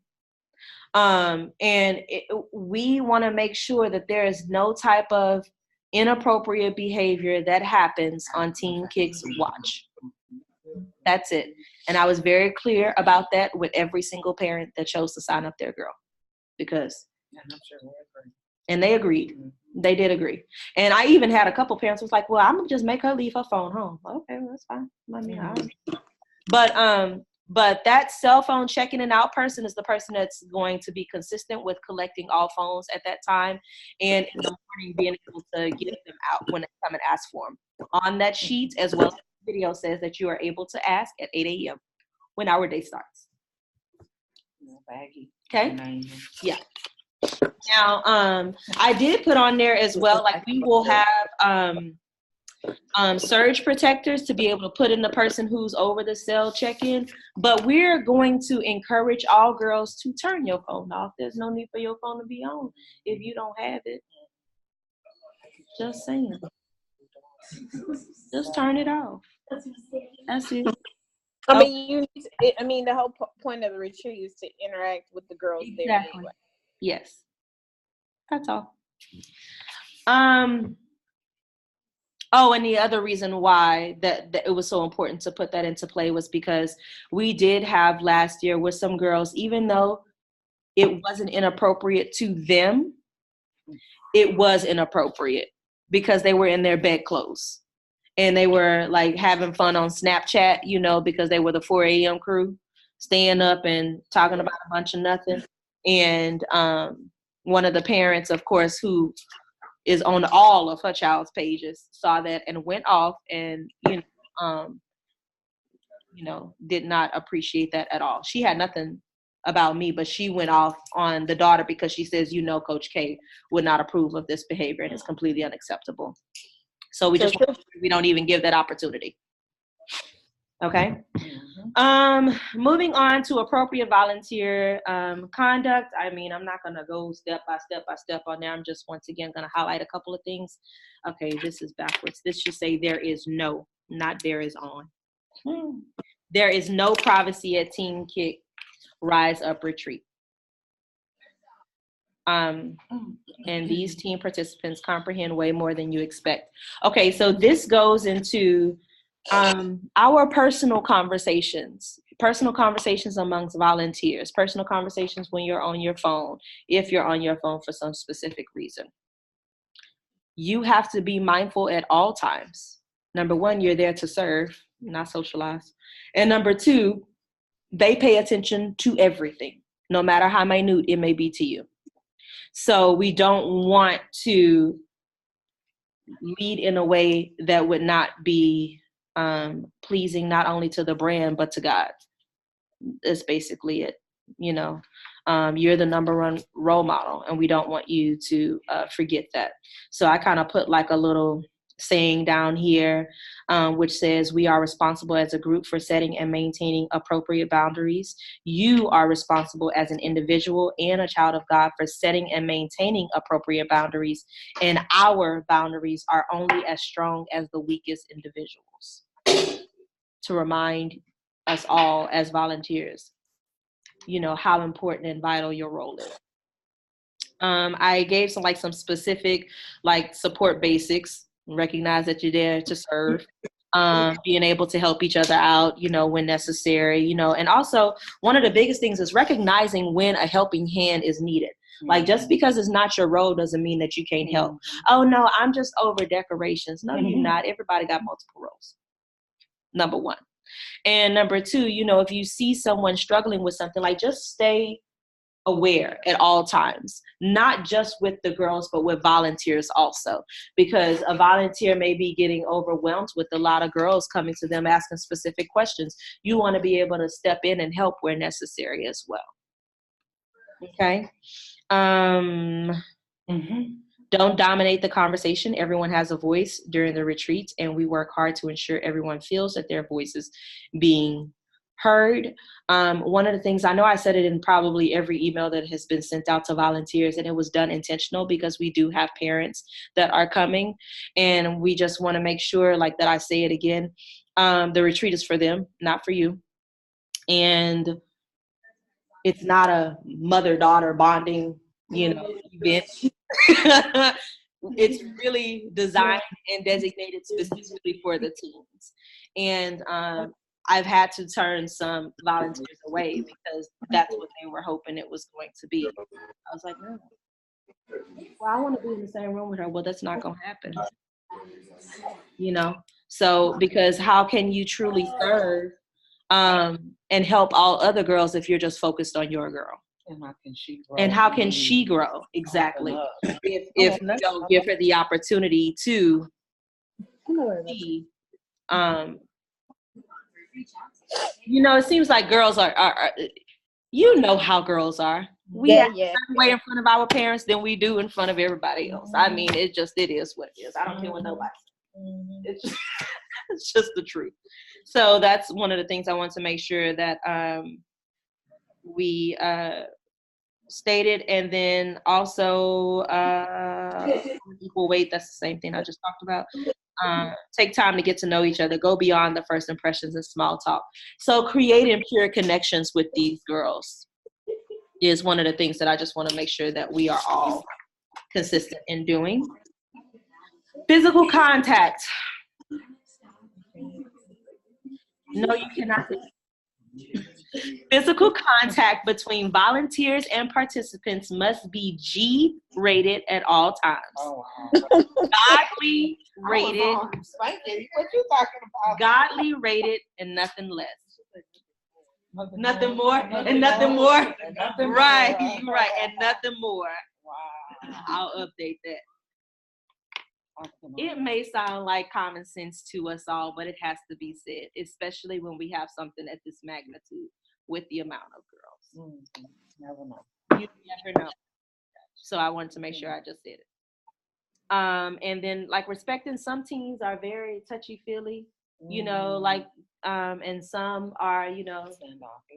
We want to make sure that there is no type of inappropriate behavior that happens on Teen Kicks Watch. That's it. And I was very clear about that with every single parent that chose to sign up their girl. Because And they agreed. They did agree. And I even had a couple parents was like, well, I'm gonna just make her leave her phone home. Okay, well, that's fine. I mean, but that cell phone checking in out person is the person that's going to be consistent with collecting all phones at that time, and in the morning being able to get them out when they come and ask for them. On that sheet, as well as the video says that you are able to ask at 8 a.m. when our day starts. Baggy. Okay. Amazing. Yeah. Now, I did put on there as well, like we will have surge protectors to be able to put in the person who's over the cell check-in, but we're going to encourage all girls to turn your phone off. There's no need for your phone to be on if you don't have it. Just saying. Just turn it off. That's it. I mean, the whole point of the retreat is to interact with the girls there anyway. Yes. That's all. Oh, and the other reason why that it was so important to put that into play was because we did have last year with some girls, even though it wasn't inappropriate to them, it was inappropriate because they were in their bedclothes and they were like having fun on Snapchat, you know, because they were the 4 a.m. crew, staying up and talking about a bunch of nothing. And one of the parents, of course, who is on all of her child's pages, saw that and went off and, did not appreciate that at all. She had nothing about me, but she went off on the daughter because she says, Coach K would not approve of this behavior and it's completely unacceptable. So we don't even give that opportunity. Okay. Moving on to appropriate volunteer conduct. I mean, I'm not going to go step by step on there. I'm just once again going to highlight a couple of things. Okay, this is backwards. This should say there is no, not there is on. There is no privacy at Team Kick Rise Up Retreat. And these team participants comprehend way more than you expect. Okay, so this goes into our personal conversations amongst volunteers, personal conversations when you're on your phone, if you're on your phone for some specific reason. You have to be mindful at all times. Number one, you're there to serve, not socialize. And number two, they pay attention to everything, no matter how minute it may be to you. So we don't want to lead in a way that would not be pleasing not only to the brand, but to God. That's basically it. You're the number one role model, and we don't want you to forget that. So I kind of put like a little saying down here, which says we are responsible as a group for setting and maintaining appropriate boundaries. You are responsible as an individual and a child of God for setting and maintaining appropriate boundaries, and our boundaries are only as strong as the weakest individuals. To remind us all as volunteers, how important and vital your role is. I gave some specific support basics. Recognize that you're there to serve, being able to help each other out, when necessary, and also one of the biggest things is recognizing when a helping hand is needed. Like, just because it's not your role doesn't mean that you can't help. Oh no, I'm just over decorations. No, you're not. Everybody got multiple roles. Number one. And number two, if you see someone struggling with something, just stay aware at all times, not just with the girls, but with volunteers also, because a volunteer may be getting overwhelmed with a lot of girls coming to them asking specific questions. You want to be able to step in and help where necessary as well. Okay. Don't dominate the conversation. Everyone has a voice during the retreat, and we work hard to ensure everyone feels that their voice is being heard. One of the things, I know I said it in probably every email that has been sent out to volunteers, and it was done intentional because we do have parents that are coming, and we just want to make sure that I say it again. The retreat is for them, not for you. And it's not a mother-daughter bonding, event. It's really designed and designated specifically for the teens. And I've had to turn some volunteers away because that's what they were hoping it was going to be. I was like, no, well, I want to be in the same room with her. Well, that's not going to happen. You know, so because how can you truly serve and help all other girls if you're just focused on your girl? And how can she grow? And how can she grow? Exactly. If you don't give her the opportunity to be, you know, it seems like girls are you know how girls are. We act a certain way in front of our parents than we do in front of everybody else. I mean, it is what it is. I don't care what nobody says. It's just, it's just the truth. So that's one of the things I want to make sure that we stated. And then also equal weight, that's the same thing I just talked about. Take time to get to know each other, go beyond the first impressions and small talk. So creating pure connections with these girls is one of the things that I just want to make sure that we are all consistent in doing. Physical contact. No, you cannot. Physical contact between volunteers and participants must be G-rated at all times. Oh, wow. Godly rated. What you talking about? Godly rated and nothing less. Nothing more and nothing more. Right, right, and nothing more. Wow. I'll update that. It may sound like common sense to us all, but it has to be said, especially when we have something at this magnitude with the amount of girls. Never know. You never know. So I wanted to make sure I just said it. And then like respecting, some teens are very touchy-feely, you know, like, and some are, you know,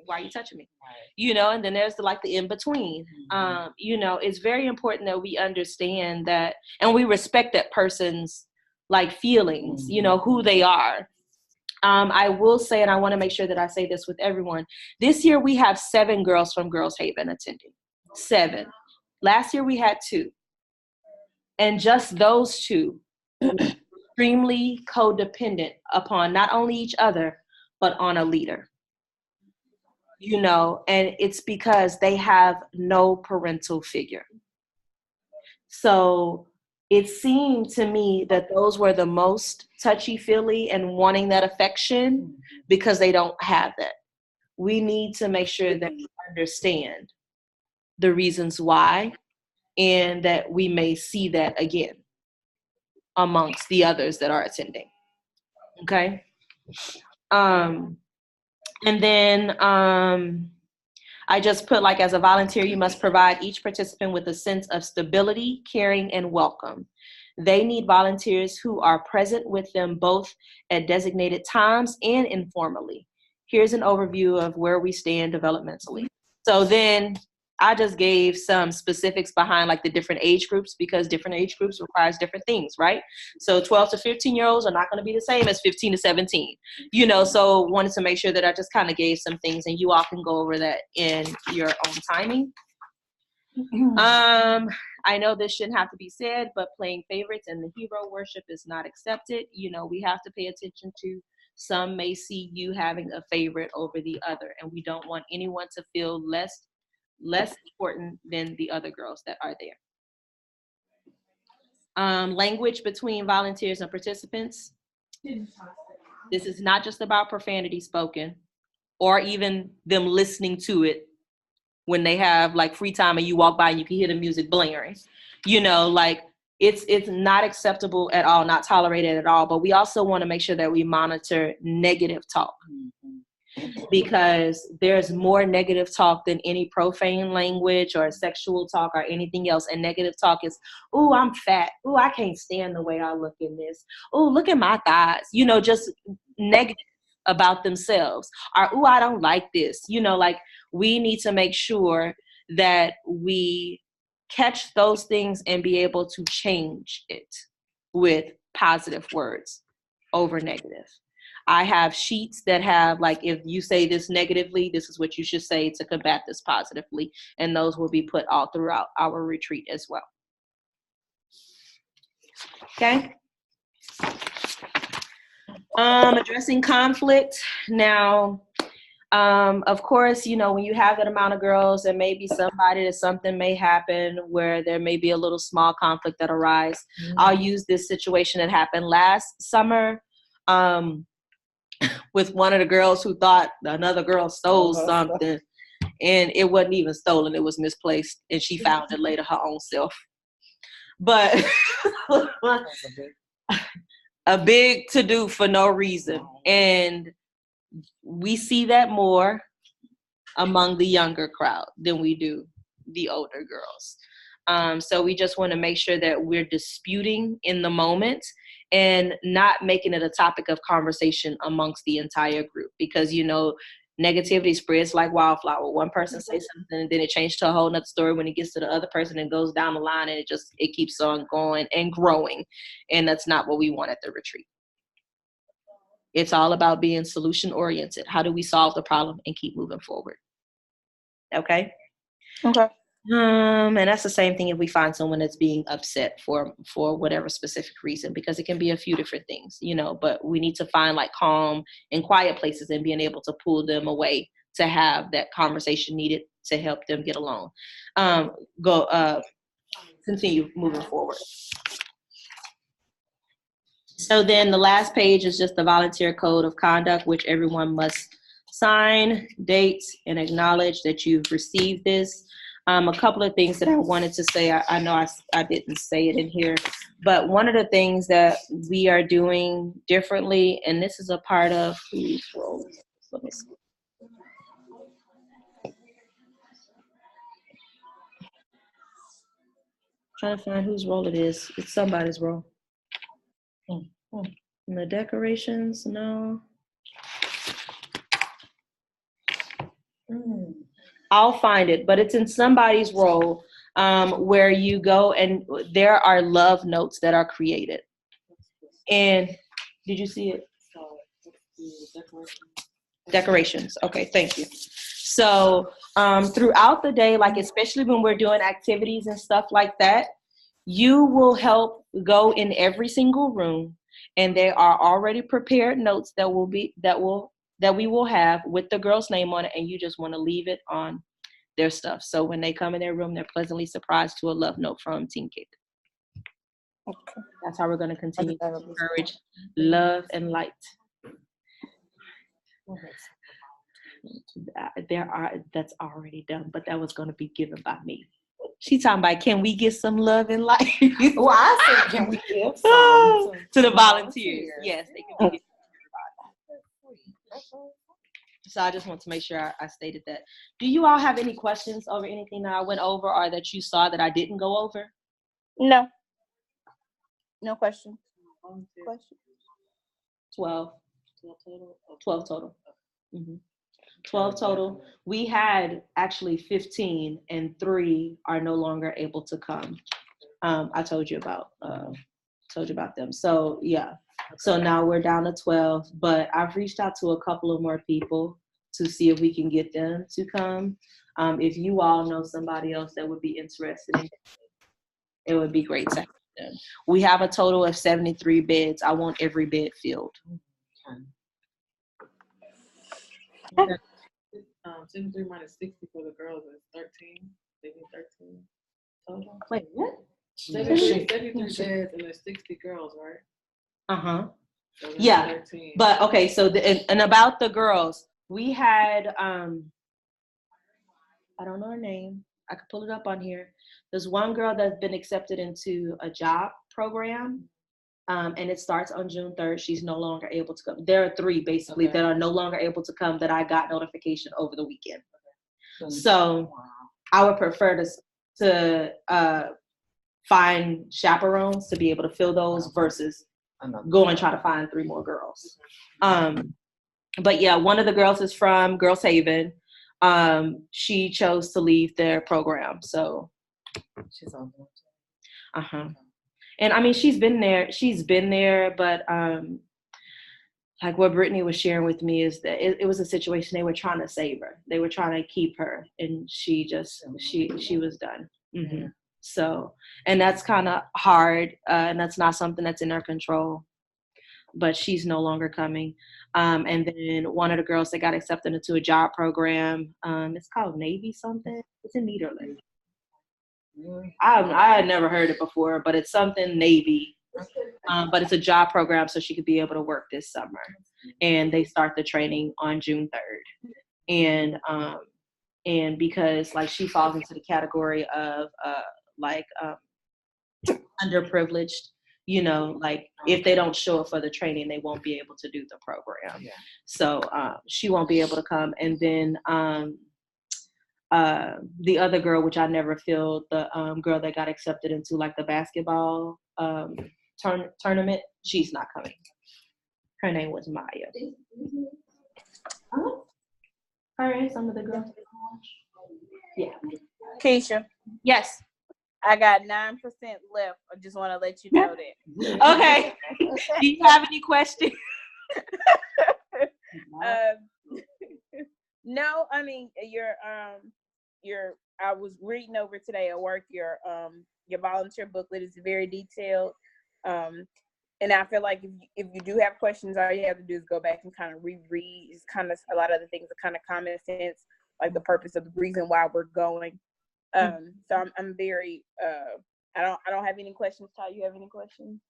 why are you touching me? Right. You know, and then there's the in-between. You know, it's very important that we understand that, and we respect that person's like feelings, you know, who they are. I will say, and I want to make sure that I say this with everyone, this year we have 7 girls from Girls Haven attending. 7. Last year we had 2. And just those 2 extremely codependent upon not only each other, but on a leader. You know, and it's because they have no parental figure. So it seemed to me that those were the most touchy-feely and wanting that affection because they don't have that. We need to make sure that we understand the reasons why, and that we may see that again amongst the others that are attending. Okay. And then I just put like, as a volunteer, you must provide each participant with a sense of stability, caring, and welcome. They need volunteers who are present with them both at designated times and informally. Here's an overview of where we stand developmentally. So then I just gave some specifics behind like the different age groups, because different age groups requires different things, right? So 12 to 15-year-olds are not going to be the same as 15 to 17, you know, so wanted to make sure that I just kind of gave some things, and you all can go over that in your own timing. I know this shouldn't have to be said, but playing favorites and the hero worship is not accepted. You know, we have to pay attention to, some may see you having a favorite over the other, and we don't want anyone to feel less important than the other girls that are there. Language between volunteers and participants. This is not just about profanity spoken or even them listening to it when they have like free time and you walk by and you can hear the music blaring. You know, like it's not acceptable at all, not tolerated at all. But we also want to make sure that we monitor negative talk. Because there's more negative talk than any profane language or sexual talk or anything else. And negative talk is, oh, I'm fat. Oh, I can't stand the way I look in this. Oh, look at my thighs. You know, just negative about themselves. Or, oh, I don't like this. You know, like we need to make sure that we catch those things and be able to change it with positive words over negative. I have sheets that have like, if you say this negatively, this is what you should say to combat this positively. And those will be put all throughout our retreat as well. Okay. Addressing conflict. Now, Of course, you know, when you have that amount of girls, there may be somebody that something may happen where there may be a little small conflict that arise. I'll use this situation that happened last summer with one of the girls who thought another girl stole something, and it wasn't even stolen, it was misplaced, and she found it later her own self. But a big to-do for no reason. And we see that more among the younger crowd than we do the older girls. So we just want to make sure that we're disputing in the moment and not making it a topic of conversation amongst the entire group, because, you know, negativity spreads like wildflower. One person says something and then it changes to a whole nother story when it gets to the other person and goes down the line, and it keeps on going and growing. And that's not what we want at the retreat. It's all about being solution oriented. How do we solve the problem and keep moving forward? Okay. Okay. And that's the same thing if we find someone that's being upset for whatever specific reason, because it can be a few different things, you know, but we need to find like calm and quiet places and being able to pull them away to have that conversation needed to help them get along. Continue moving forward. So then the last page is just the volunteer code of conduct, which everyone must sign, date, and acknowledge that you've received this. A couple of things that I wanted to say, I know I didn't say it in here, but one of the things that we are doing differently, and this is a part of whose role? Let me see. Trying to find whose role it is. It's somebody's role. And the decorations, no. I'll find it, but it's in somebody's role where you go and there are love notes that are created. And did you see it? Decorations. Okay, thank you. So throughout the day, like especially when we're doing activities and stuff like that, you will help go in every single room, and there are already prepared notes that we will have with the girl's name on it, and you just want to leave it on their stuff. So when they come in their room, they're pleasantly surprised to a love note from Team Kick. Okay. That's how we're going to continue to encourage love and light. That's already done, but that was going to be given by me. She's talking about, can we get some love and light? Well, I said, can we give some to the volunteers? Yes, they can be given to everybody. So I just want to make sure I stated that. Do you all have any questions over anything that I went over or that you saw that I didn't go over? No. No questions. 12 total. Mm-hmm. 12 total. We had actually 15, and 3 are no longer able to come. I told you about them. So yeah. So now we're down to 12, but I've reached out to a couple of more people to see if we can get them to come. If you all know somebody else that would be interested in it, it would be great to have them. We have a total of 73 beds. I want every bed filled. Okay. 73 minus 60 for the girls is 13. They need 13 total. Wait, what? 73 beds and there's 60 girls, right? Uh-huh. So Yeah. 13. But okay, so and about the girls, we had I don't know her name. I could pull it up on here. There's one girl that's been accepted into a job program. And it starts on June 3rd. She's no longer able to come. There are 3 basically that are no longer able to come that I got notification over the weekend. So I would prefer to find chaperones to be able to fill those versus go and try to find 3 more girls. But yeah, one of the girls is from Girls Haven. She chose to leave their program. So She's on. And I mean, she's been there, but like what Brittany was sharing with me is that it was a situation they were trying to save her. They were trying to keep her, and she was done. Mm-hmm. So, and that's kind of hard, and that's not something that's in our control. but she's no longer coming. And then one of the girls that got accepted into a job program, it's called Navy something. It's in Nederland. I had never heard it before, but it's something Navy. But it's a job program, so she could be able to work this summer. And they start the training on June 3rd. And because like she falls into the category of underprivileged, you know, like if they don't show up for the training, they won't be able to do the program. Yeah. So she won't be able to come. And then the other girl, which I never filled, the girl that got accepted into like the basketball tournament, she's not coming. Her name was Maya. Her and some of the girls. Yeah. Keisha, Yes. I got 9% left. I just want to let you know that. Okay. Do you have any questions? No, I mean your I was reading over today at work your volunteer booklet is very detailed. And I feel like if you do have questions, all you have to do is go back and kind of reread. It's kind of a lot of the things are kind of common sense, like the purpose of the reason why we're going. So I'm very I don't have any questions. Ty, you have any questions?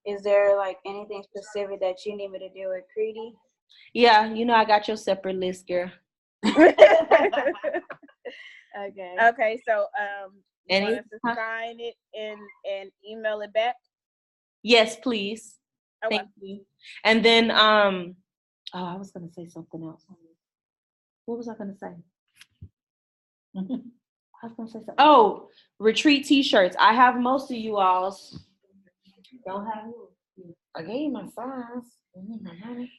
Is there like anything specific that you need me to do with Creedy? Yeah, you know I got your separate list, girl. Okay. Okay, so you Any- want us to sign it and email it back? Yes, please. Okay. Thank you. And then I was gonna say something else. What was I gonna say? I was gonna say something. Oh, retreat t-shirts. I have most of you all's. Don't have yours. I gave you my size. You need my money.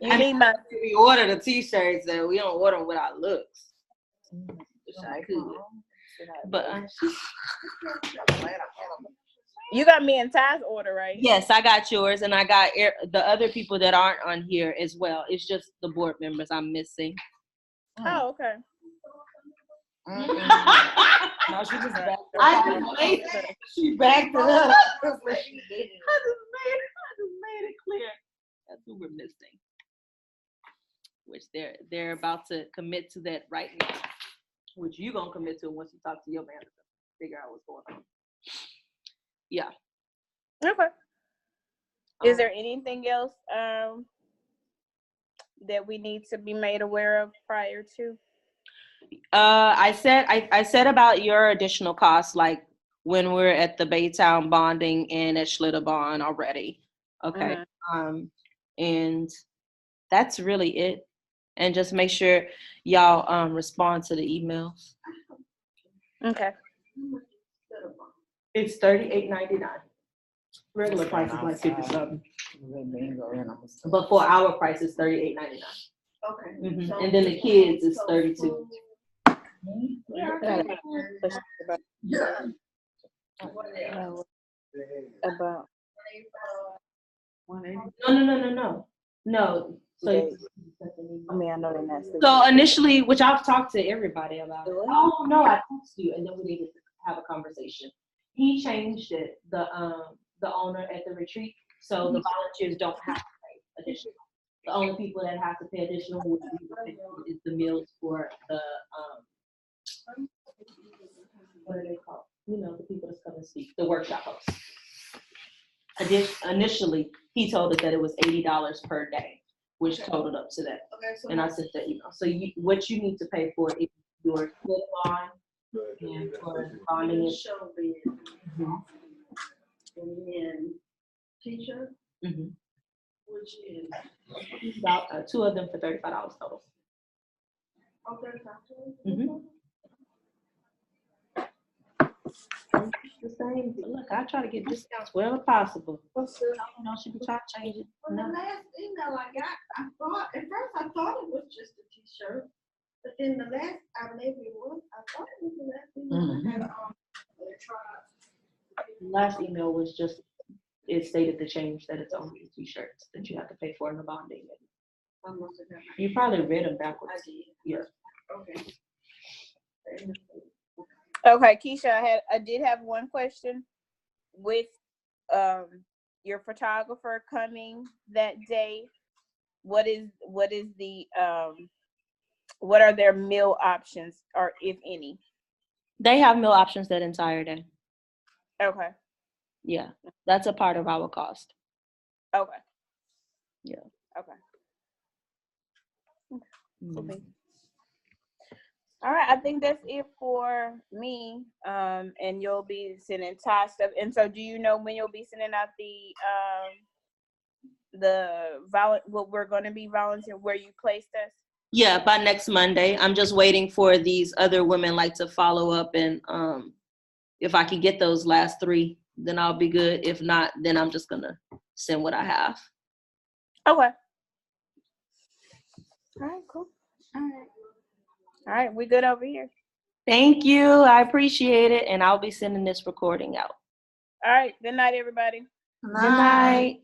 You need my We order the t-shirts and we don't order them without looks. Wish I could. But you got me in Ty's order, right? yes, I got yours, and I got the other people that aren't on here as well. It's just the board members I'm missing. Oh, okay. No, she just backed it I up. just made it. She backed it up. I just made it clear. That's who we're missing. Which they're about to commit to that right now. Which you gonna commit to once you talk to your manager. Figure out what's going on. Yeah. Okay. Is there anything else that we need to be made aware of prior to? I said about your additional costs, like when we're at the Baytown bonding and at Schlitterbahn already. Okay. And that's really it. And just make sure y'all respond to the emails. Okay. It's $38.99. Regular price is like $57, but for our price it's $38.99. Okay. And then the kids is $32. About 180. No. So I mean, I know they're not. So initially, which I've talked to everybody about. Oh no, I texted you, and then we needed to have a conversation. He changed it, the owner at the retreat, so the volunteers don't have to pay additional. The only people that have to pay additional would be is the meals for the what are they called? You know, the people that's come and speak, the workshop hosts. Initially, he told us that it was $80 per day, which totaled up to that. Okay, so And I sent that email. So what you need to pay for is your split bond and for bonding it. show bid and then t-shirt, which is About 2 of them for $35 total. okay. The same. Look, I try to get discounts wherever possible. You know, she be trying to change it. Well, the last email I got, I thought at first I thought it was just a t-shirt, but then the last maybe it was. I thought it was the last email. I had, Last email was just, it stated the change that it's only the t-shirts that you have to pay for in the bonding. I must have done You probably read them backwards. I did. Yeah. Okay. Okay, Keisha, I did have one question. with your photographer coming that day, what are their meal options, or if any? They have meal options that entire day. Okay. Yeah, that's a part of our cost. Okay. Yeah. Okay. Mhm. All right, I think that's it for me. And you'll be sending Ty stuff. And so, do you know when you'll be sending out what we're going to be volunteering, where you placed us? Yeah, by next Monday. I'm just waiting for these other women like to follow up, and if I can get those last 3, then I'll be good. If not, then I'm just gonna send what I have. Okay. All right, cool. All right, we good over here. Thank you. I appreciate it, and I'll be sending this recording out. All right, good night, everybody. Good night.